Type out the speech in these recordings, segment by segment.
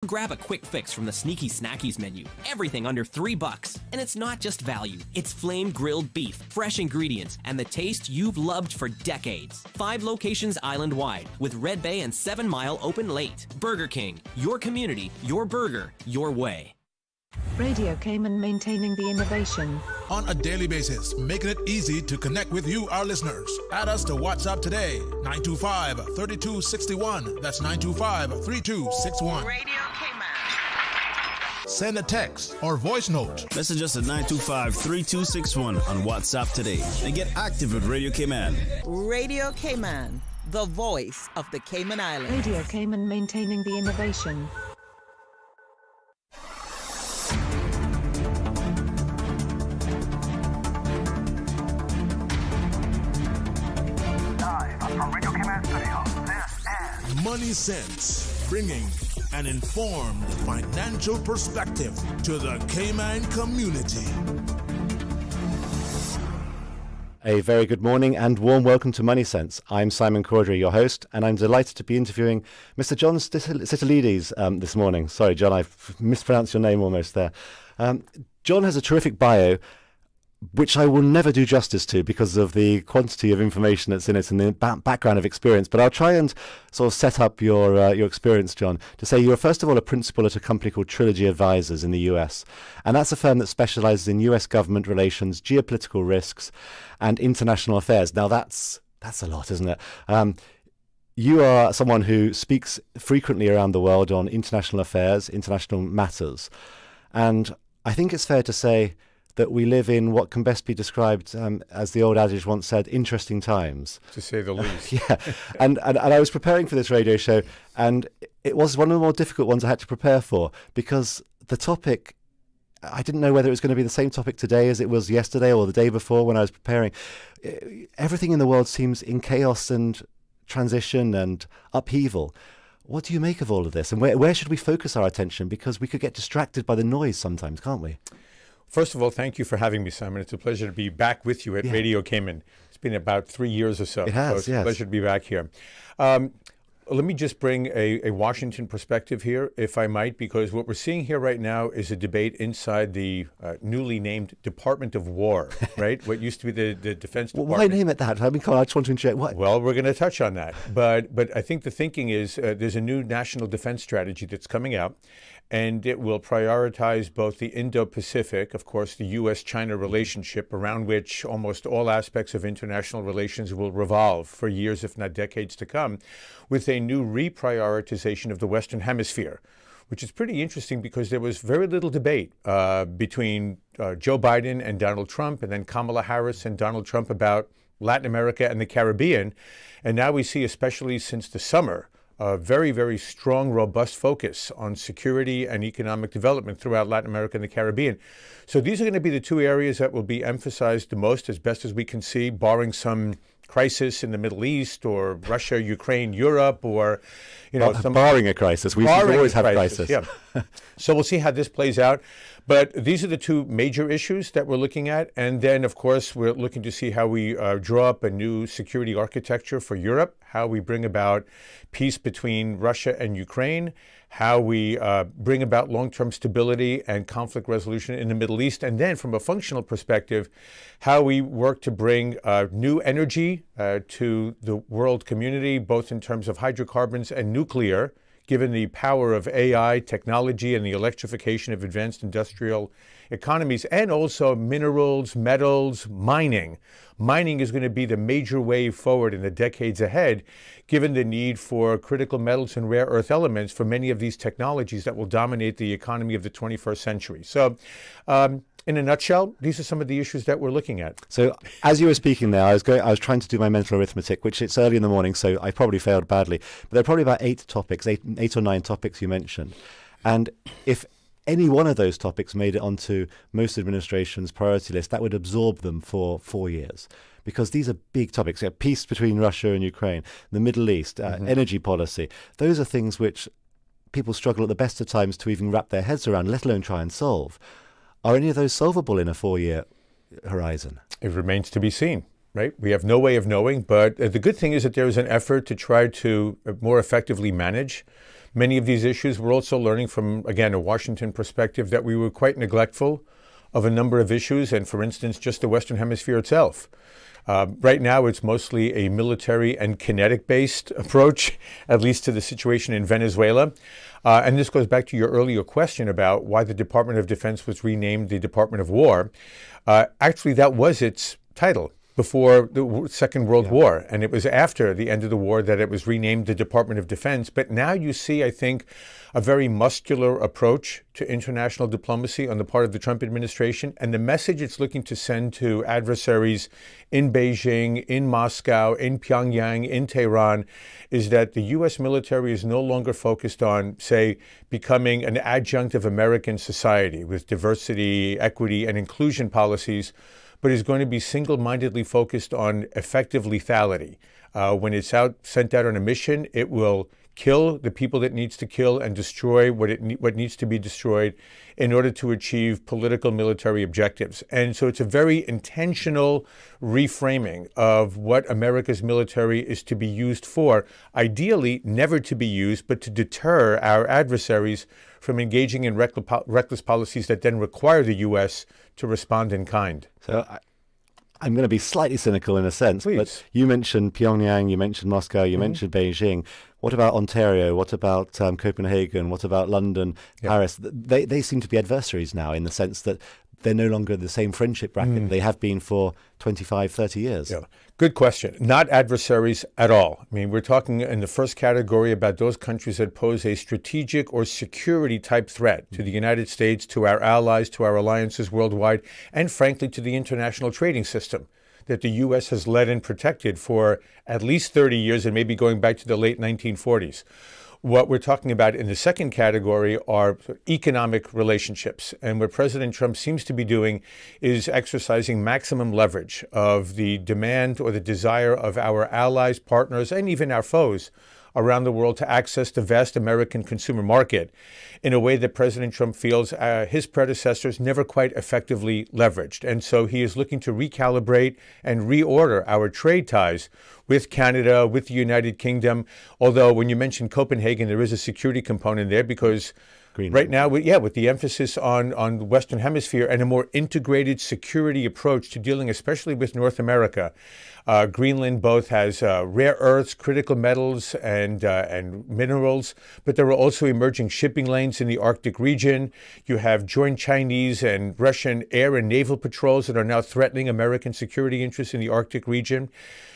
grab a quick fix from the Sneaky Snackies menu. Everything under $3. And it's not just value. It's flame grilled beef, fresh ingredients, and the taste you've loved for decades. 5 locations island-wide, with Red Bay and 7 Mile open late. Burger King. Your community, your burger, your way. Radio Cayman, maintaining the innovation. On a daily basis, making it easy to connect with you, our listeners. Add us to WhatsApp today, 925-3261. That's 925-3261. Radio Cayman. Send a text or voice note. Message us at 925-3261 on WhatsApp today. And get active with Radio Cayman. Radio Cayman, the voice of the Cayman Islands. Radio Cayman, maintaining the innovation. From Radio Cayman Studio, this is Money Sense, bringing an informed financial perspective to the Cayman community. A very good morning and warm welcome to Money Sense. I'm Simon Cawdery, your host, and I'm delighted to be interviewing Mr. John Sitilides this morning. Sorry, John, I've mispronounced your name almost there. John has a terrific bio, which I will never do justice to because of the quantity of information that's in it and the background of experience. But I'll try and sort of set up your experience, John, to say you're first of all a principal at a company called Trilogy Advisors in the US. And that's a firm that specializes in US government relations, geopolitical risks, and international affairs. Now that's a lot, isn't it? You are someone who speaks frequently around the world on international affairs, international matters. And I think it's fair to say that we live in what can best be described, as the old adage once said, interesting times. To say the least. Yeah. And I was preparing for this radio show, and it was one of the more difficult ones I had to prepare for, because the topic, I didn't know whether it was going to be the same topic today as it was yesterday or the day before when I was preparing. Everything in the world seems in chaos and transition and upheaval. What do you make of all of this? And where should we focus our attention? Because we could get distracted by the noise sometimes, can't we? First of all, thank you for having me, Simon. It's a pleasure to be back with you at Radio Cayman. It's been about 3 years or so. It has, so it's a pleasure to be back here. Let me just bring a Washington perspective here, if I might, because what we're seeing here right now is a debate inside the newly named Department of War, right? What used to be the Defense Department. Why name it that? I mean, I just want to interject. What? Well, we're going to touch on that. But I think the thinking is there's a new national defense strategy that's coming out, and it will prioritize both the Indo-Pacific, of course, the U.S.-China relationship, around which almost all aspects of international relations will revolve for years, if not decades to come, with a new reprioritization of the Western Hemisphere, which is pretty interesting because there was very little debate between Joe Biden and Donald Trump, and then Kamala Harris and Donald Trump about Latin America and the Caribbean. And now we see, especially since the summer, a very, very strong, robust focus on security and economic development throughout Latin America and the Caribbean. So these are going to be the two areas that will be emphasized the most, as best as we can see, barring some crisis in the Middle East or Russia, Ukraine, Europe, or barring a crisis. We always have crisis. Yeah. So we'll see how this plays out. But these are the two major issues that we're looking at. And then, of course, we're looking to see how we draw up a new security architecture for Europe, how we bring about peace between Russia and Ukraine, how we bring about long-term stability and conflict resolution in the Middle East, and then from a functional perspective, how we work to bring new energy to the world community, both in terms of hydrocarbons and nuclear, given the power of AI technology and the electrification of advanced industrial economies, and also minerals, metals, mining. Mining is going to be the major wave forward in the decades ahead, given the need for critical metals and rare earth elements for many of these technologies that will dominate the economy of the 21st century. So, in a nutshell, these are some of the issues that we're looking at. So, as you were speaking there, I was trying to do my mental arithmetic, which it's early in the morning, so I probably failed badly. But there are probably about eight or nine topics you mentioned. And if any one of those topics made it onto most administrations' priority list, that would absorb them for 4 years. Because these are big topics. Peace between Russia and Ukraine, the Middle East, energy policy. Those are things which people struggle at the best of times to even wrap their heads around, let alone try and solve. Are any of those solvable in a 4-year horizon? It remains to be seen, right? We have no way of knowing, but the good thing is that there is an effort to try to more effectively manage many of these issues. We're also learning from, again, a Washington perspective that we were quite neglectful of a number of issues, and for instance, just the Western Hemisphere itself. Right now, it's mostly a military and kinetic-based approach, at least to the situation in Venezuela. And this goes back to your earlier question about why the Department of Defense was renamed the Department of War. Actually, that was its title before the Second World War. And it was after the end of the war that it was renamed the Department of Defense. But now you see, I think, a very muscular approach to international diplomacy on the part of the Trump administration. And the message it's looking to send to adversaries in Beijing, in Moscow, in Pyongyang, in Tehran, is that the U.S. military is no longer focused on, say, becoming an adjunct of American society with diversity, equity, and inclusion policies, but is going to be single-mindedly focused on effective lethality. When it's sent out on a mission, it will kill the people that needs to kill and destroy what needs to be destroyed in order to achieve political military objectives. And so it's a very intentional reframing of what America's military is to be used for, ideally never to be used, but to deter our adversaries from engaging in reckless policies that then require the U.S. to respond in kind. So I'm going to be slightly cynical in a sense, Please. but you mentioned Pyongyang, you mentioned Moscow, you mentioned Beijing. What about Ontario? What about Copenhagen? What about London, Paris? They seem to be adversaries now in the sense that they're no longer the same friendship bracket they have been for 25, 30 years. Yeah. Good question. Not adversaries at all. I mean, we're talking in the first category about those countries that pose a strategic or security type threat to the United States, to our allies, to our alliances worldwide, and frankly, to the international trading system that the U.S. has led and protected for at least 30 years and maybe going back to the late 1940s. What we're talking about in the second category are economic relationships. And what President Trump seems to be doing is exercising maximum leverage of the demand or the desire of our allies, partners, and even our foes around the world to access the vast American consumer market in a way that President Trump feels his predecessors never quite effectively leveraged. And so he is looking to recalibrate and reorder our trade ties with Canada, with the United Kingdom. Although when you mention Copenhagen, there is a security component there because right now, with the emphasis on the Western Hemisphere and a more integrated security approach to dealing especially with North America. Greenland both has rare earths, critical metals, and minerals, but there are also emerging shipping lanes in the Arctic region. You have joint Chinese and Russian air and naval patrols that are now threatening American security interests in the Arctic region.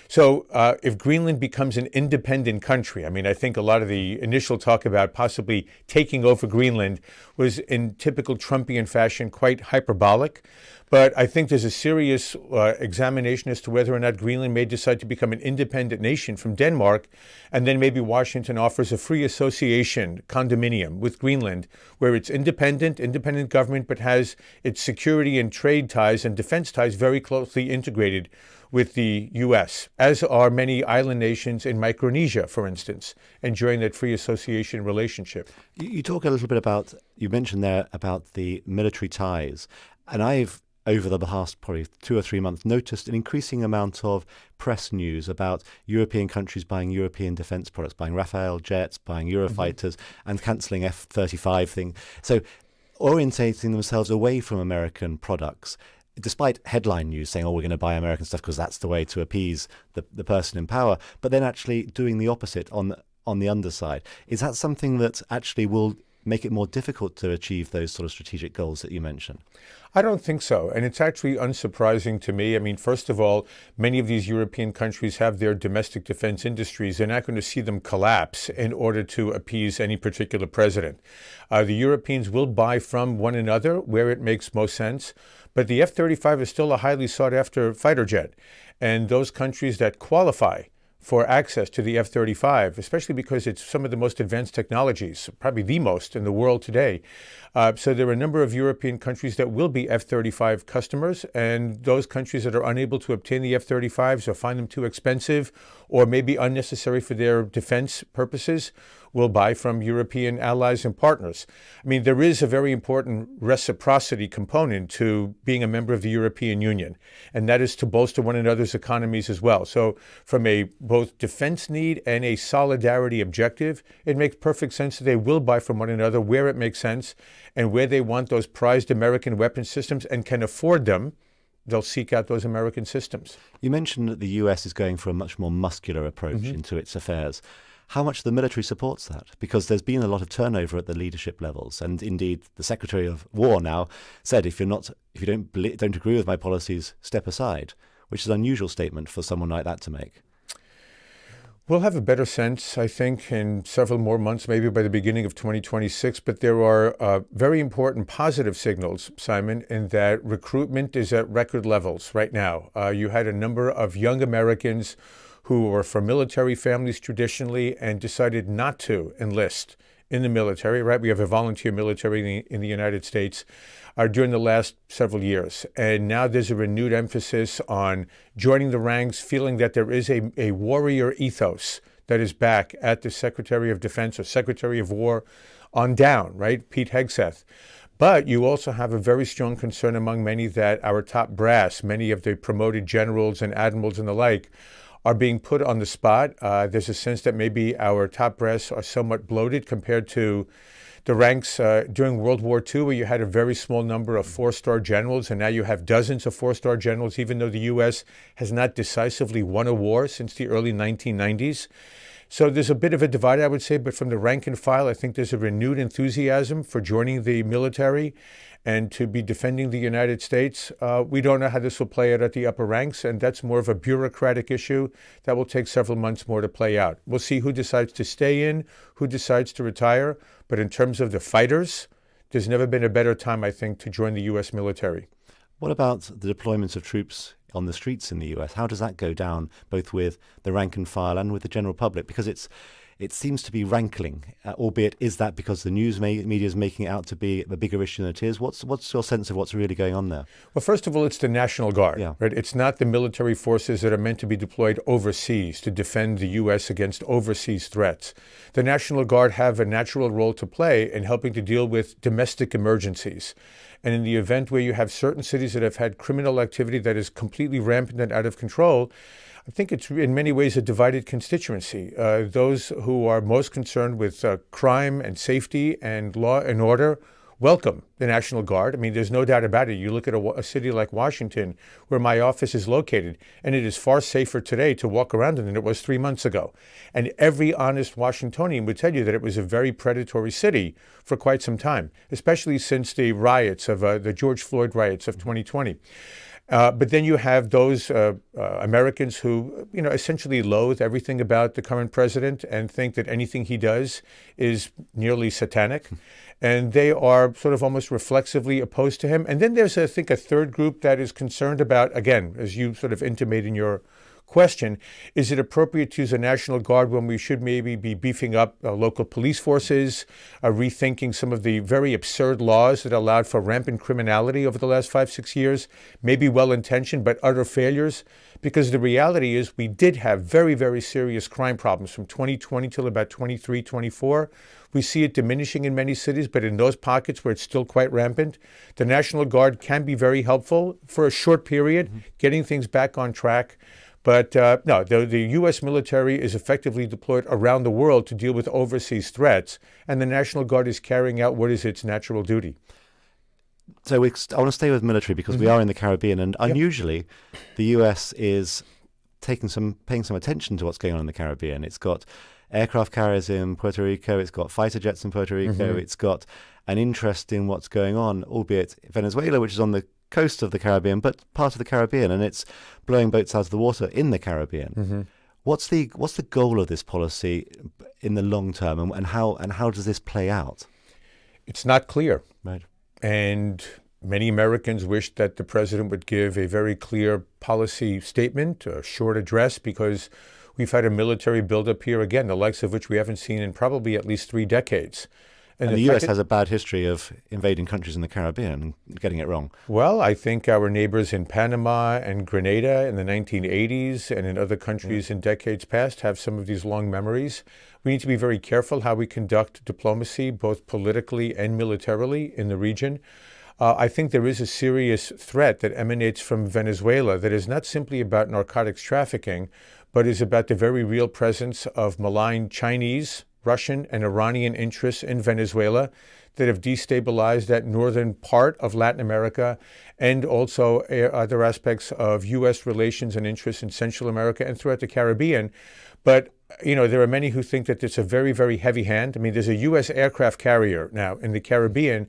So if Greenland becomes an independent country, I mean, I think a lot of the initial talk about possibly taking over Greenland was in typical Trumpian fashion quite hyperbolic. But I think there's a serious examination as to whether or not Greenland may decide to become an independent nation from Denmark. And then maybe Washington offers a free association condominium with Greenland, where it's independent government, but has its security and trade ties and defense ties very closely integrated with the U.S., as are many island nations in Micronesia, for instance, enjoying that free association relationship. You talk a little bit about, you mentioned there about the military ties, and I've, over the past probably 2 or 3 months, noticed an increasing amount of press news about European countries buying European defence products, buying Rafale jets, buying Eurofighters, and cancelling F-35 thing. So orientating themselves away from American products, despite headline news saying, oh, we're going to buy American stuff because that's the way to appease the person in power, but then actually doing the opposite on the underside. Is that something that actually will make it more difficult to achieve those sort of strategic goals that you mentioned? I don't think so. And it's actually unsurprising to me. I mean, first of all, many of these European countries have their domestic defense industries. They're not going to see them collapse in order to appease any particular president. The Europeans will buy from one another where it makes most sense. But the F-35 is still a highly sought-after fighter jet. And those countries that qualify for access to the F-35, especially because it's some of the most advanced technologies, probably the most in the world today. So there are a number of European countries that will be F-35 customers, and those countries that are unable to obtain the F-35s or find them too expensive or maybe unnecessary for their defense purposes will buy from European allies and partners. I mean, there is a very important reciprocity component to being a member of the European Union, and that is to bolster one another's economies as well. So from a both defense need and a solidarity objective, it makes perfect sense that they will buy from one another where it makes sense, and where they want those prized American weapon systems and can afford them, they'll seek out those American systems. You mentioned that the US is going for a much more muscular approach into its affairs. How much the military supports that? Because there's been a lot of turnover at the leadership levels, and indeed the Secretary of War now said, if you don't agree with my policies, step aside, which is an unusual statement for someone like that to make. We'll have a better sense, I think, in several more months, maybe by the beginning of 2026. But there are very important positive signals, Simon, in that recruitment is at record levels right now. You had a number of young Americans who were from military families traditionally and decided not to enlist in the military, right? We have a volunteer military in the United States during the last several years. And now there's a renewed emphasis on joining the ranks, feeling that there is a warrior ethos that is back at the Secretary of Defense or Secretary of War on down, right? Pete Hegseth. But you also have a very strong concern among many that our top brass, many of the promoted generals and admirals and the like, are being put on the spot. There's a sense that maybe our top brass are somewhat bloated compared to the ranks during World War II, where you had a very small number of four-star generals, and now you have dozens of four-star generals, even though the U.S. has not decisively won a war since the early 1990s. So there's a bit of a divide, I would say, but from the rank and file, I think there's a renewed enthusiasm for joining the military and to be defending the United States. We don't know how this will play out at the upper ranks, and that's more of a bureaucratic issue that will take several months more to play out. We'll see who decides to stay in, who decides to retire, but in terms of the fighters, there's never been a better time, I think, to join the U.S. military. What about the deployment of troops on the streets in the US? How does that go down, both with the rank and file and with the general public? Because it seems to be rankling, albeit is that because the news media is making it out to be a bigger issue than it is? What's your sense of what's really going on there? Well, first of all, it's the National Guard, right? It's not the military forces that are meant to be deployed overseas to defend the U.S. against overseas threats. The National Guard have a natural role to play in helping to deal with domestic emergencies. And in the event where you have certain cities that have had criminal activity that is completely rampant and out of control, I think it's in many ways a divided constituency. Those who are most concerned with crime and safety and law and order welcome the National Guard. I mean, there's no doubt about it. You look at a city like Washington, where my office is located, and it is far safer today to walk around than it was 3 months ago. And every honest Washingtonian would tell you that it was a very predatory city for quite some time, especially since the riots of the George Floyd riots of 2020. But then you have those Americans who, essentially loathe everything about the current president and think that anything he does is nearly satanic. And they are sort of almost reflexively opposed to him. And then there's, I think, a third group that is concerned about, again, as you sort of intimate in your question, is it appropriate to use a National Guard when we should maybe be beefing up local police forces, rethinking some of the very absurd laws that allowed for rampant criminality over the last 5-6 years, maybe well-intentioned but utter failures? Because the reality is we did have very, very serious crime problems from 2020 till about 23, 24. We see it diminishing in many cities, but in those pockets where it's still quite rampant, the National Guard can be very helpful for a short period, getting things back on track. But no, the U.S. military is effectively deployed around the world to deal with overseas threats, and the National Guard is carrying out what is its natural duty. So I want to stay with military because we are in the Caribbean, and unusually, the U.S. is paying some attention to what's going on in the Caribbean. It's got aircraft carriers in Puerto Rico, it's got fighter jets in Puerto Rico, it's got an interest in what's going on, albeit Venezuela, which is on the coast of the Caribbean, but part of the Caribbean, and it's blowing boats out of the water in the Caribbean. What's the goal of this policy in the long term, and how does this play out? It's not clear. Right. And many Americans wish that the president would give a very clear policy statement, a short address, because we've had a military buildup here, again, the likes of which we haven't seen in probably at least 3 decades. And the US has a bad history of invading countries in the Caribbean and getting it wrong. Well, I think our neighbors in Panama and Grenada in the 1980s and in other countries in decades past have some of these long memories. We need to be very careful how we conduct diplomacy, both politically and militarily in the region. I think there is a serious threat that emanates from Venezuela that is not simply about narcotics trafficking, but is about the very real presence of malign Chinese, Russian, and Iranian interests in Venezuela that have destabilized that northern part of Latin America and also other aspects of U.S. relations and interests in Central America and throughout the Caribbean. But, there are many who think that it's a very, very heavy hand. I mean, there's a U.S. aircraft carrier now in the Caribbean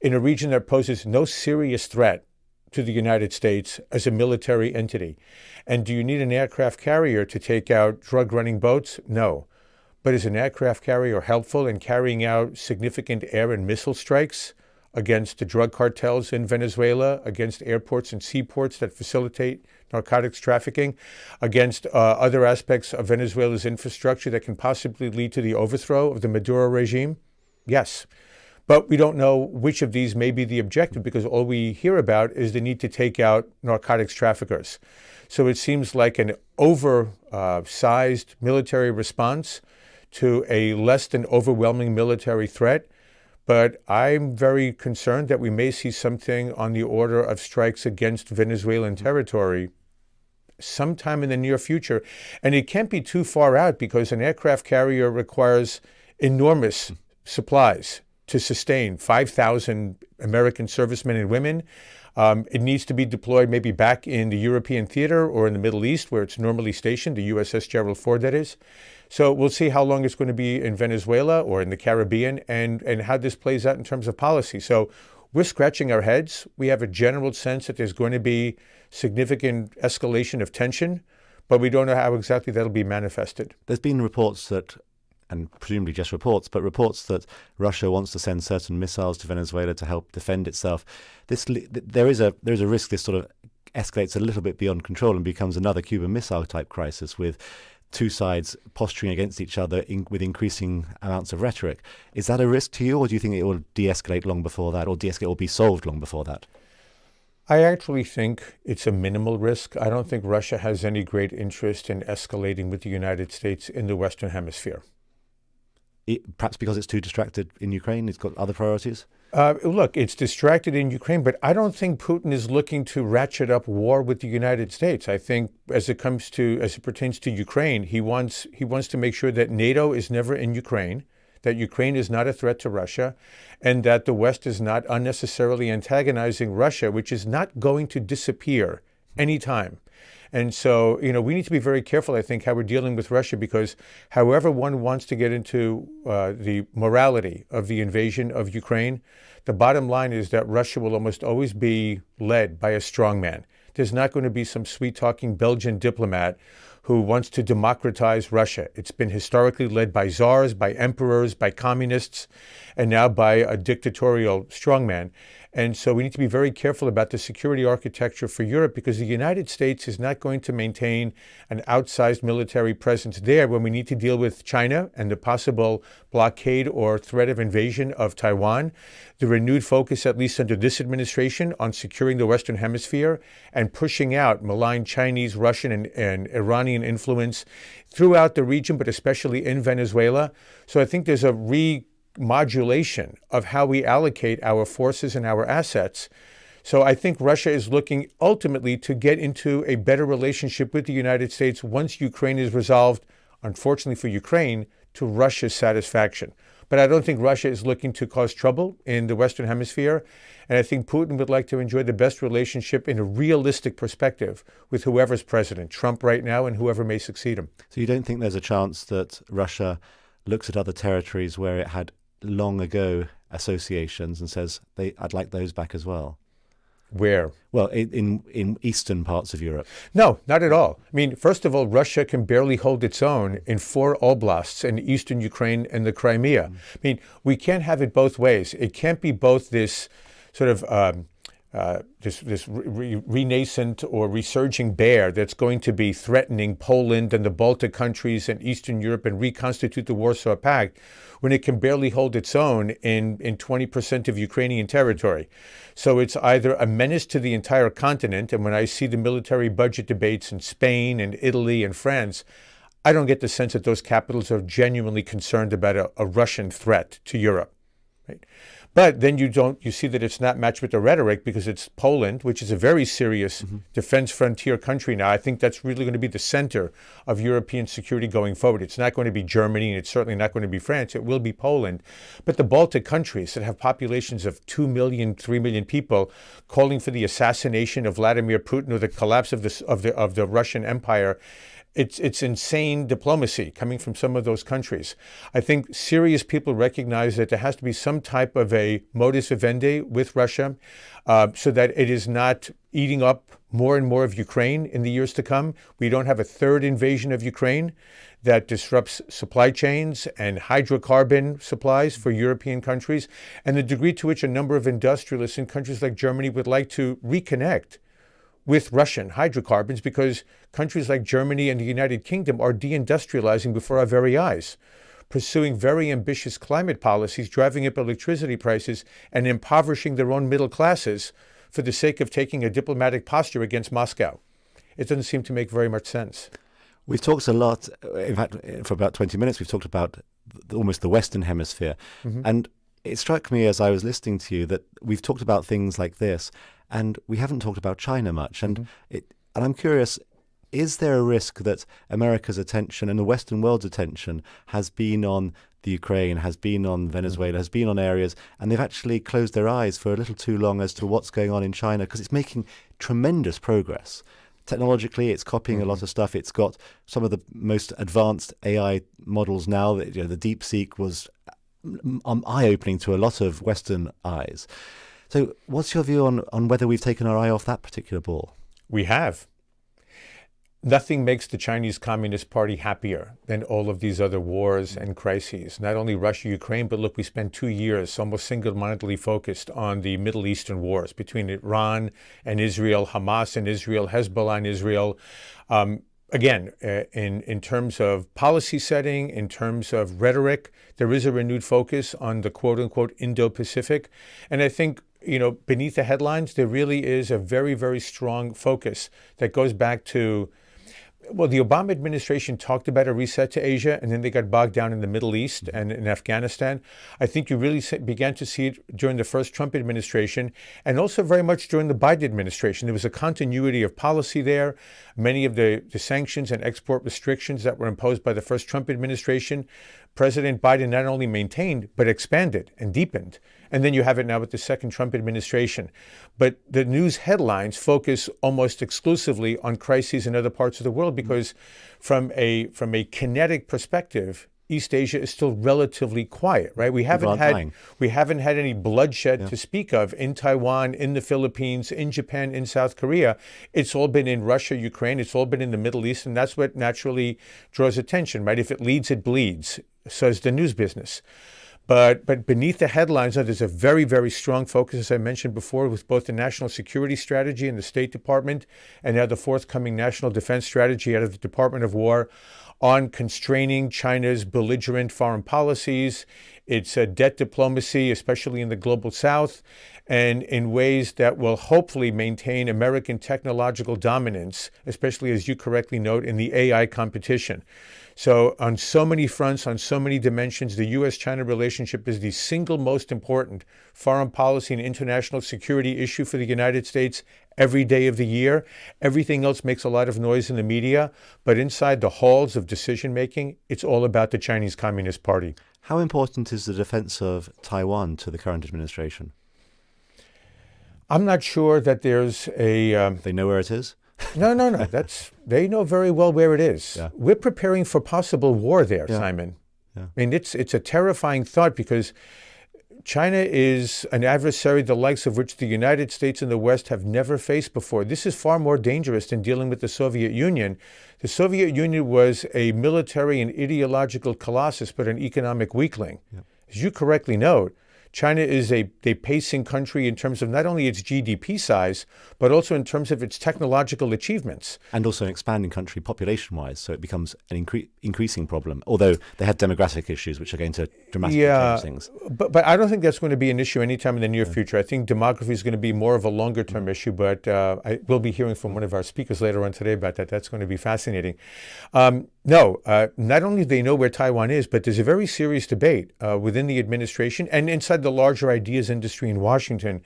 in a region that poses no serious threat to the United States as a military entity. And do you need an aircraft carrier to take out drug-running boats? No. But is an aircraft carrier helpful in carrying out significant air and missile strikes against the drug cartels in Venezuela, against airports and seaports that facilitate narcotics trafficking, against other aspects of Venezuela's infrastructure that can possibly lead to the overthrow of the Maduro regime? Yes. But we don't know which of these may be the objective because all we hear about is the need to take out narcotics traffickers. So it seems like an oversized military response to a less than overwhelming military threat. But I'm very concerned that we may see something on the order of strikes against Venezuelan territory sometime in the near future. And it can't be too far out because an aircraft carrier requires enormous supplies to sustain 5,000 American servicemen and women. It needs to be deployed maybe back in the European theater or in the Middle East where it's normally stationed, the USS Gerald Ford, that is. So we'll see how long it's going to be in Venezuela or in the Caribbean and how this plays out in terms of policy. So we're scratching our heads. We have a general sense that there's going to be significant escalation of tension, but we don't know how exactly that'll be manifested. There's been reports that, and presumably just reports, but reports that Russia wants to send certain missiles to Venezuela to help defend itself. There is a risk this sort of escalates a little bit beyond control and becomes another Cuban Missile type crisis with two sides posturing against each other with increasing amounts of rhetoric. Is that a risk to you, or do you think it will de-escalate long before that, or de-escalate or be solved long before that? I actually think it's a minimal risk. I don't think Russia has any great interest in escalating with the United States in the Western Hemisphere. Perhaps because it's too distracted in Ukraine, it's got other priorities? Look, it's distracted in Ukraine, but I don't think Putin is looking to ratchet up war with the United States. I think as it pertains to Ukraine, he wants to make sure that NATO is never in Ukraine, that Ukraine is not a threat to Russia, and that the West is not unnecessarily antagonizing Russia, which is not going to disappear anytime. And so, we need to be very careful, I think, how we're dealing with Russia, because however one wants to get into the morality of the invasion of Ukraine, the bottom line is that Russia will almost always be led by a strongman. There's not going to be some sweet-talking Belgian diplomat who wants to democratize Russia. It's been historically led by czars, by emperors, by communists, and now by a dictatorial strongman. And so we need to be very careful about the security architecture for Europe, because the United States is not going to maintain an outsized military presence there when we need to deal with China and the possible blockade or threat of invasion of Taiwan. The renewed focus, at least under this administration, on securing the Western Hemisphere and pushing out malign Chinese, Russian, and Iranian influence throughout the region, but especially in Venezuela. So I think there's a remodulation of how we allocate our forces and our assets. So I think Russia is looking ultimately to get into a better relationship with the United States once Ukraine is resolved, unfortunately for Ukraine, to Russia's satisfaction. But I don't think Russia is looking to cause trouble in the Western Hemisphere. And I think Putin would like to enjoy the best relationship in a realistic perspective with whoever's president, Trump right now and whoever may succeed him. So you don't think there's a chance that Russia looks at other territories where it had long ago associations and says, I'd like those back as well? Where? Well, in eastern parts of Europe. No, not at all. I mean, first of all, Russia can barely hold its own in 4 oblasts in eastern Ukraine and the Crimea. I mean, we can't have it both ways. It can't be both this sort of renascent or resurging bear that's going to be threatening Poland and the Baltic countries and Eastern Europe and reconstitute the Warsaw Pact when it can barely hold its own in 20% of Ukrainian territory. So it's either a menace to the entire continent, and when I see the military budget debates in Spain and Italy and France, I don't get the sense that those capitals are genuinely concerned about a Russian threat to Europe. Right? But then you see that it's not matched with the rhetoric, because it's Poland, which is a very serious defense frontier country now. I think that's really going to be the center of European security going forward. It's not going to be Germany, and it's certainly not going to be France. It will be Poland. But the Baltic countries that have populations of 2 million, 3 million people calling for the assassination of Vladimir Putin or the collapse of the Russian Empire, it's insane diplomacy coming from some of those countries. I think serious people recognize that there has to be some type of a modus vivendi with Russia so that it is not eating up more and more of Ukraine in the years to come. We don't have a third invasion of Ukraine that disrupts supply chains and hydrocarbon supplies for European countries, and the degree to which a number of industrialists in countries like Germany would like to reconnect with Russian hydrocarbons, because countries like Germany and the United Kingdom are deindustrializing before our very eyes, pursuing very ambitious climate policies, driving up electricity prices, and impoverishing their own middle classes for the sake of taking a diplomatic posture against Moscow. It doesn't seem to make very much sense. We've talked a lot, in fact, for about 20 minutes, we've talked about almost the Western Hemisphere. And it struck me as I was listening to you that we've talked about things like this, and we haven't talked about China much. And I'm curious, is there a risk that America's attention and the Western world's attention has been on the Ukraine, has been on Venezuela, has been on areas, and they've actually closed their eyes for a little too long as to what's going on in China, because it's making tremendous progress. Technologically, it's copying a lot of stuff. It's got some of the most advanced AI models now. The DeepSeek was eye-opening to a lot of Western eyes. So what's your view on whether we've taken our eye off that particular ball? We have. Nothing makes the Chinese Communist Party happier than all of these other wars and crises. Not only Russia, Ukraine, but look, we spent 2 years almost single-mindedly focused on the Middle Eastern wars between Iran and Israel, Hamas and Israel, Hezbollah and Israel. Again, in terms of policy setting, in terms of rhetoric, there is a renewed focus on the quote-unquote Indo-Pacific. And I think, beneath the headlines, there really is a very, very strong focus that goes back to, well, the Obama administration talked about a reset to Asia, and then they got bogged down in the Middle East and in Afghanistan. I think you really began to see it during the first Trump administration, and also very much during the Biden administration. There was a continuity of policy there. Many of the sanctions and export restrictions that were imposed by the first Trump administration, President Biden not only maintained, but expanded and deepened. And then you have it now with the second Trump administration. But the news headlines focus almost exclusively on crises in other parts of the world, because from a kinetic perspective, East Asia is still relatively quiet, right? We haven't had any bloodshed to speak of in Taiwan, in the Philippines, in Japan, in South Korea. It's all been in Russia, Ukraine. It's all been in the Middle East, and that's what naturally draws attention, right? If it leads, it bleeds, says the news business. But beneath the headlines, there's a very, very strong focus, as I mentioned before, with both the national security strategy in the State Department and now the forthcoming national defense strategy out of the Department of War on constraining China's belligerent foreign policies, its debt diplomacy, especially in the global south, and in ways that will hopefully maintain American technological dominance, especially, as you correctly note, in the AI competition. So on so many fronts, on so many dimensions, the U.S.-China relationship is the single most important foreign policy and international security issue for the United States every day of the year. Everything else makes a lot of noise in the media, but inside the halls of decision-making, it's all about the Chinese Communist Party. How important is the defense of Taiwan to the current administration? I'm not sure that there's a... They know where it is? No. They know very well where it is. Yeah. We're preparing for possible war there, Simon. Yeah. I mean, it's a terrifying thought, because China is an adversary the likes of which the United States and the West have never faced before. This is far more dangerous than dealing with the Soviet Union. The Soviet Union was a military and ideological colossus, but an economic weakling. Yeah. As you correctly note, China is a pacing country in terms of not only its GDP size, but also in terms of its technological achievements. And also an expanding country population-wise, so it becomes an increasing problem, although they had demographic issues which are going to dramatically change things. But I don't think that's going to be an issue anytime in the near future. I think demography is going to be more of a longer-term issue, but I will be hearing from one of our speakers later on today about that. That's going to be fascinating. Not only do they know where Taiwan is, but there's a very serious debate within the administration and inside the larger ideas industry in Washington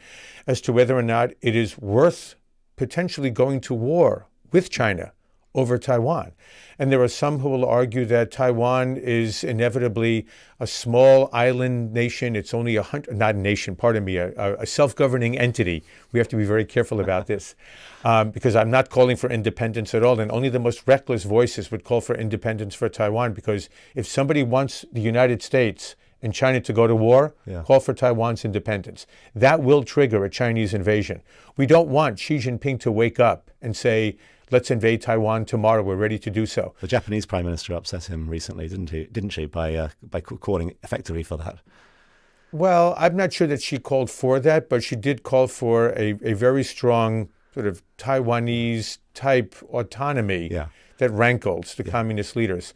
as to whether or not it is worth potentially going to war with China over Taiwan. And there are some who will argue that Taiwan is inevitably a small island nation. It's only not a nation, pardon me, a self-governing entity. We have to be very careful about this because I'm not calling for independence at all. And only the most reckless voices would call for independence for Taiwan, because if somebody wants the United States and China to go to war, call for Taiwan's independence. That will trigger a Chinese invasion. We don't want Xi Jinping to wake up and say, let's invade Taiwan tomorrow. We're ready to do so. The Japanese Prime Minister upset him recently, didn't she, by calling effectively for that? Well, I'm not sure that she called for that, but she did call for a very strong sort of Taiwanese-type autonomy that rankles the communist leaders.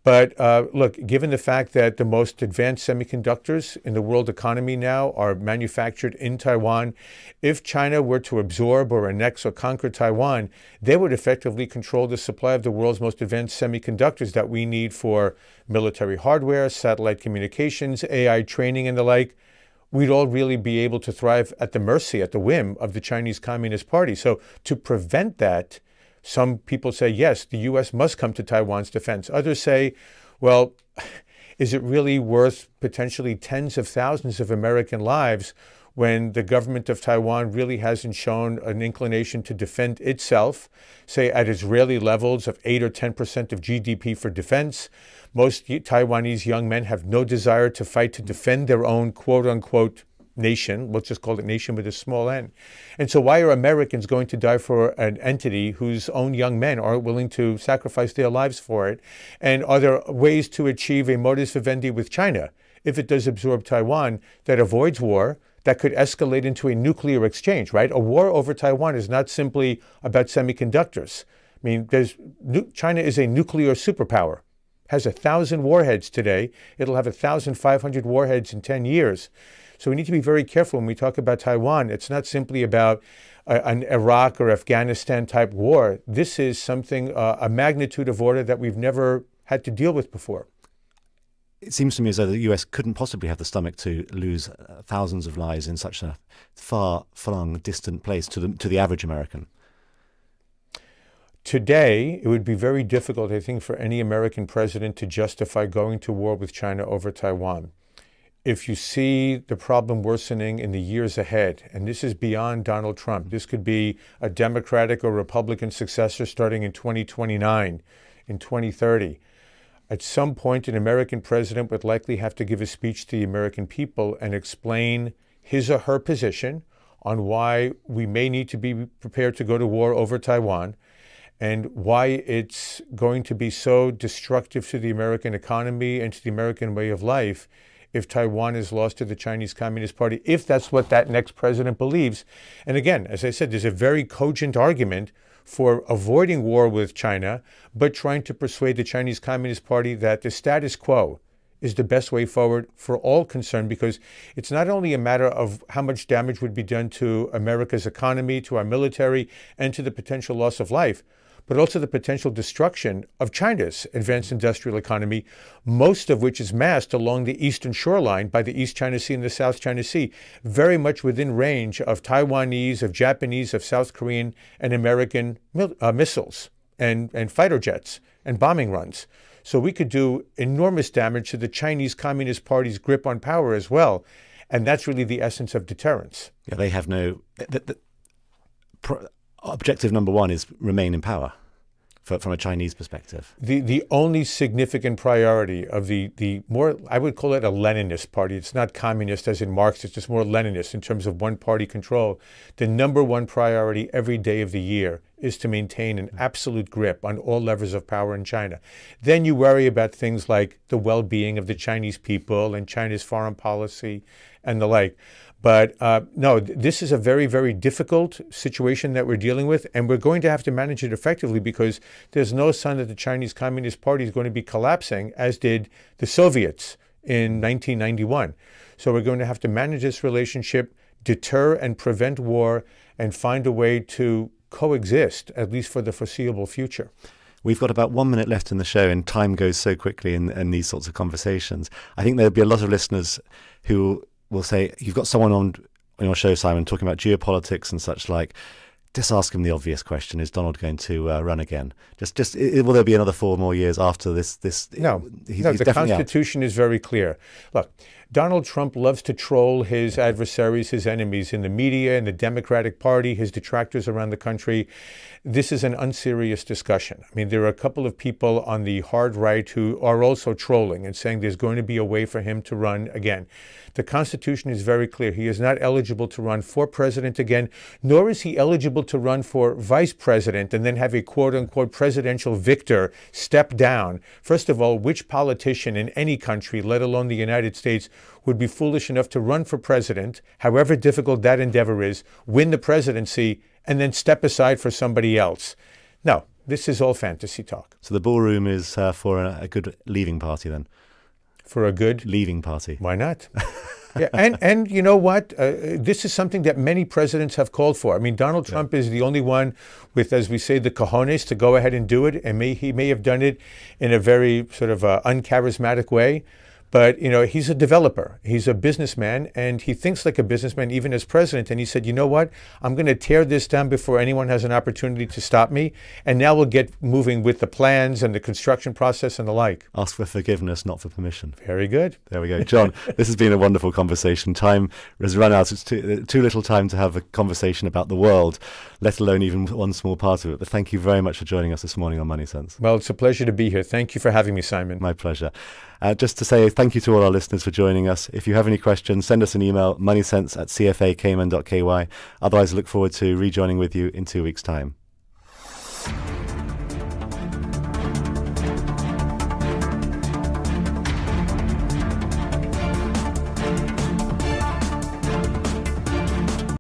But look, given the fact that the most advanced semiconductors in the world economy now are manufactured in Taiwan, if China were to absorb or annex or conquer Taiwan, they would effectively control the supply of the world's most advanced semiconductors that we need for military hardware, satellite communications, AI training, and the like. We'd all really be able to thrive at the mercy, at the whim of the Chinese Communist Party. So to prevent that, some people say, yes, the U.S. must come to Taiwan's defense. Others say, well, is it really worth potentially tens of thousands of American lives when the government of Taiwan really hasn't shown an inclination to defend itself, say at Israeli levels of 8 or 10% of GDP for defense? Most Taiwanese young men have no desire to fight to defend their own quote-unquote nation. Let's just call it nation with a small n. And so why are Americans going to die for an entity whose own young men aren't willing to sacrifice their lives for it? And are there ways to achieve a modus vivendi with China, if it does absorb Taiwan, that avoids war, that could escalate into a nuclear exchange, right? A war over Taiwan is not simply about semiconductors. I mean, China is a nuclear superpower, has 1,000 warheads today. It'll have 1,500 warheads in 10 years. So we need to be very careful when we talk about Taiwan. It's not simply about an Iraq or Afghanistan type war. This is something, a magnitude of order that we've never had to deal with before. It seems to me as though the US couldn't possibly have the stomach to lose thousands of lives in such a far-flung, distant place to the average American. Today, it would be very difficult, I think, for any American president to justify going to war with China over Taiwan. If you see the problem worsening in the years ahead, and this is beyond Donald Trump, this could be a Democratic or Republican successor starting in 2029, in 2030. At some point, an American president would likely have to give a speech to the American people and explain his or her position on why we may need to be prepared to go to war over Taiwan, and why it's going to be so destructive to the American economy and to the American way of life if Taiwan is lost to the Chinese Communist Party, if that's what that next president believes. And again, as I said, there's a very cogent argument for avoiding war with China, but trying to persuade the Chinese Communist Party that the status quo is the best way forward for all concerned, because it's not only a matter of how much damage would be done to America's economy, to our military, and to the potential loss of life, but also the potential destruction of China's advanced industrial economy, most of which is massed along the eastern shoreline by the East China Sea and the South China Sea, very much within range of Taiwanese, of Japanese, of South Korean, and American missiles and fighter jets and bombing runs. So we could do enormous damage to the Chinese Communist Party's grip on power as well. And that's really the essence of deterrence. Yeah, they have no... Objective number one is remain in power from a Chinese perspective. The only significant priority of the more, I would call it a Leninist party. It's not communist as in Marx. It's just more Leninist in terms of one-party control. The number one priority every day of the year is to maintain an absolute grip on all levers of power in China. Then you worry about things like the well-being of the Chinese people and China's foreign policy and the like. But no, this is a very, very difficult situation that we're dealing with, and we're going to have to manage it effectively because there's no sign that the Chinese Communist Party is going to be collapsing, as did the Soviets in 1991. So we're going to have to manage this relationship, deter and prevent war, and find a way to coexist, at least for the foreseeable future. We've got about 1 minute left in the show, and time goes so quickly in these sorts of conversations. I think there'll be a lot of listeners who will say, you've got someone on your show, Simon, talking about geopolitics and such like. Just ask him the obvious question: is Donald going to run again? Will there be another 4 more years after this? No, the Constitution is very clear. Look, Donald Trump loves to troll his adversaries, his enemies in the media, in the Democratic Party, his detractors around the country. This is an unserious discussion. I mean, there are a couple of people on the hard right who are also trolling and saying there's going to be a way for him to run again. The Constitution is very clear. He is not eligible to run for president again, nor is he eligible to run for vice president and then have a quote-unquote presidential victor step down. First of all, which politician in any country, let alone the United States, would be foolish enough to run for president, however difficult that endeavor is, win the presidency, and then step aside for somebody else? No, this is all fantasy talk. So the ballroom is for a good leaving party then? For a good leaving party. Why not? Yeah, and you know what? This is something that many presidents have called for. I mean, Donald Trump is the only one with, as we say, the cojones to go ahead and do it. And he may have done it in a very sort of uncharismatic way. But, you know, he's a developer. He's a businessman, and he thinks like a businessman even as president. And he said, you know what? I'm going to tear this down before anyone has an opportunity to stop me. And now we'll get moving with the plans and the construction process and the like. Ask for forgiveness, not for permission. Very good. There we go. John, this has been a wonderful conversation. Time has run out. It's too little time to have a conversation about the world, let alone even one small part of it. But thank you very much for joining us this morning on Money Sense. Well, it's a pleasure to be here. Thank you for having me, Simon. My pleasure. Just to say thank you to all our listeners for joining us. If you have any questions, send us an email, moneysense@cfainstitute.ky. Otherwise, I look forward to rejoining with you in 2 weeks' time.